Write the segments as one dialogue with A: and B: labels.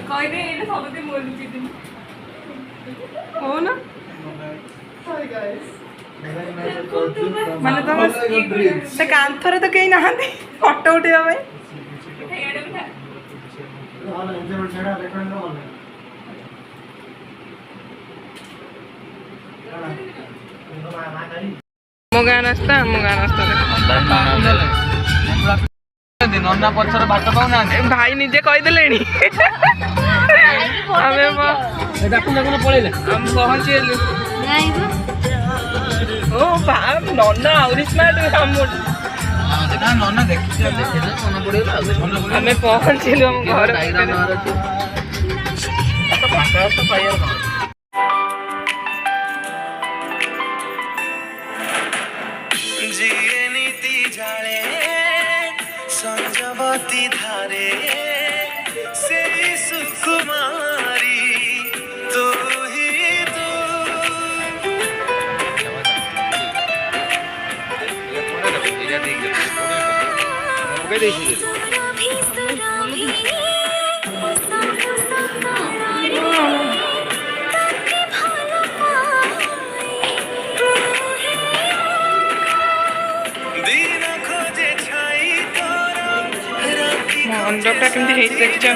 A: କହିଲେ ଏଇଟା ସବୁଦିନ ବୋଲୁଛି ତୁମେ ହଉ ନା ମାନେ ତମ ସେ କାନ୍ଥରେ ତ କେହି ନାହାନ୍ତି ଫଟୋ ଉଠେଇବା ପାଇଁ ମୋ ଗାଁ ରାସ୍ତା ଆମ ଗାଁ ରାସ୍ତା
B: ନନା ପଛରେ ବାଟ ପାଉନାହାନ୍ତି
A: ଭାଇ ନିଜେ କହିଦେଲେଣି ଆମେ
B: ପଳେଇଲେ
A: ଆମେ ପହଞ୍ଚିଗଲୁ ଓ ନନା ଆହୁରି ସ୍ମାର୍ଟ
B: ନନା ଦେଖିଲେ ମନେ ପଡିଗଲା
A: ଆମେ ପହଞ୍ଚିଲୁ ଆମ ଘର
C: जिए नीति जाले संजवती धारे से सुकुमारी तू ही तू
A: मंडपटा केमती हेइछ देखिछ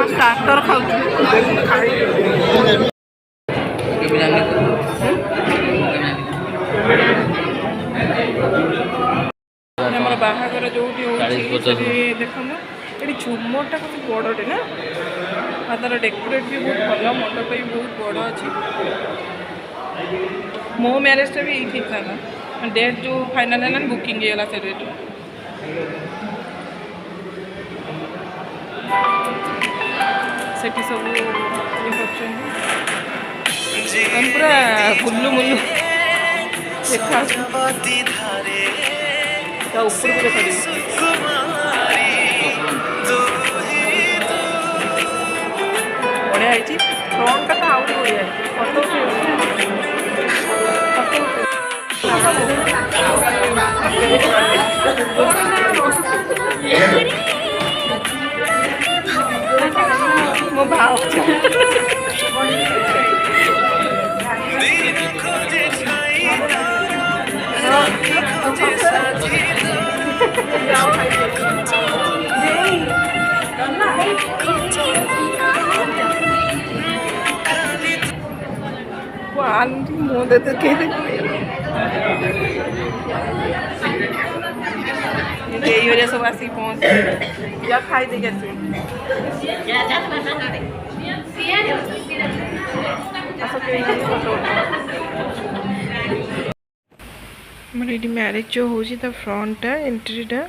A: स्टार्टर खाऊ आमर बाहागर जो देखो ये झुमरटा कत बड़टे ना तार डेकोरेट भी बहुत भल मंडप भी बहुत बड़ अच्छी मो मैरेजटा भी ये था डेट जो फाइनाल है बुकिंग होगा से डेट सेठी सब पूरा गुल्लु मुल्लु देखा ऊपर को देखा बढ़िया है फ्रंटा तो आउट बढ़िया फोटो मो भाव मुँह देते ये सब आसिक पहुँच या खाई दे ये मैरिज जो हो फ्रंटा एंट्रीटा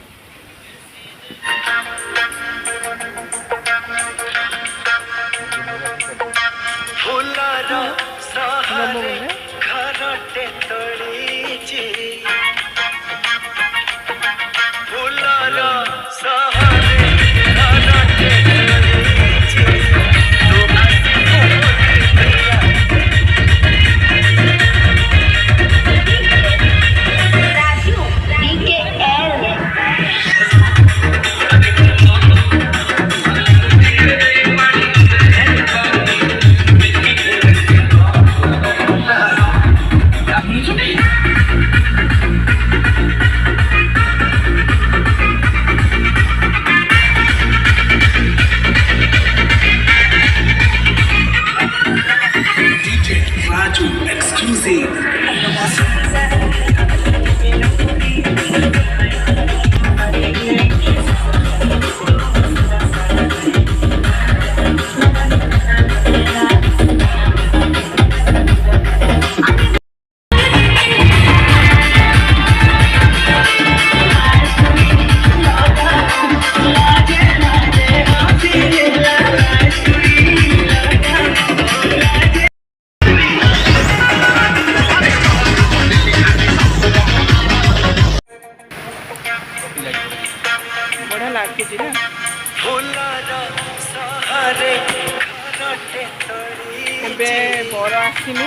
A: ଏବେ ବର ଆସିନି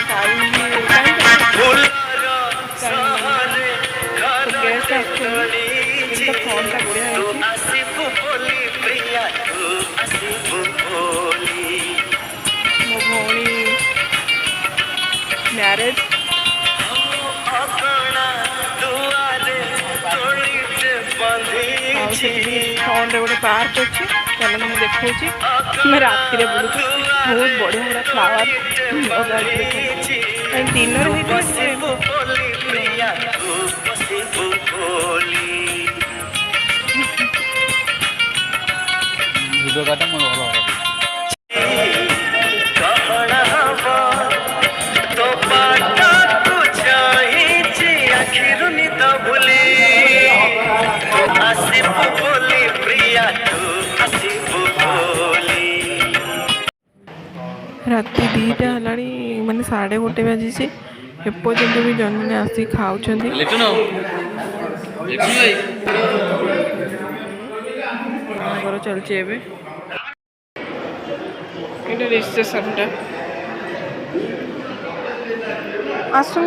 A: ଟାଇମ୍ ବି କାହିଁକି ଗେଷ୍ଟ ଆସୁଛନ୍ତି କିନ୍ତୁ ଫୋନ୍ଟା ବଢ଼ିଆ ହେଇଛି ମୋ ଭଉଣୀ ମ୍ୟାରେଜ୍ ଆଉ ସେଠି ଫ୍ରଣ୍ଟରେ ଗୋଟେ ପାର୍କ ଅଛି ଚାଲନ୍ତୁ ମୁଁ ଦେଖାଉଛି ଆମେ ରାତିରେ ବୁଲୁଛୁ ବହୁତ ବଢ଼ିଆ ବଢ଼ିଆ ଫ୍ଲାୱାର ଦିନରେ ହେଇଥିବ
B: ଭିଡ଼ିଓ କାଟ ମୋର ଭଲ ହେବ
A: ରାତି 2ଟା ହେଲାଣି ମାନେ 1:30 ବାଜିଛି ଏପର୍ଯ୍ୟନ୍ତ ବି ଜଣେ ଆସିକି ଖାଉଛନ୍ତି ବାହାଘର ଚାଲିଛି ଏବେ ଏଇଟା ରିସେପ୍ସନ୍ଟା ଆସୁନ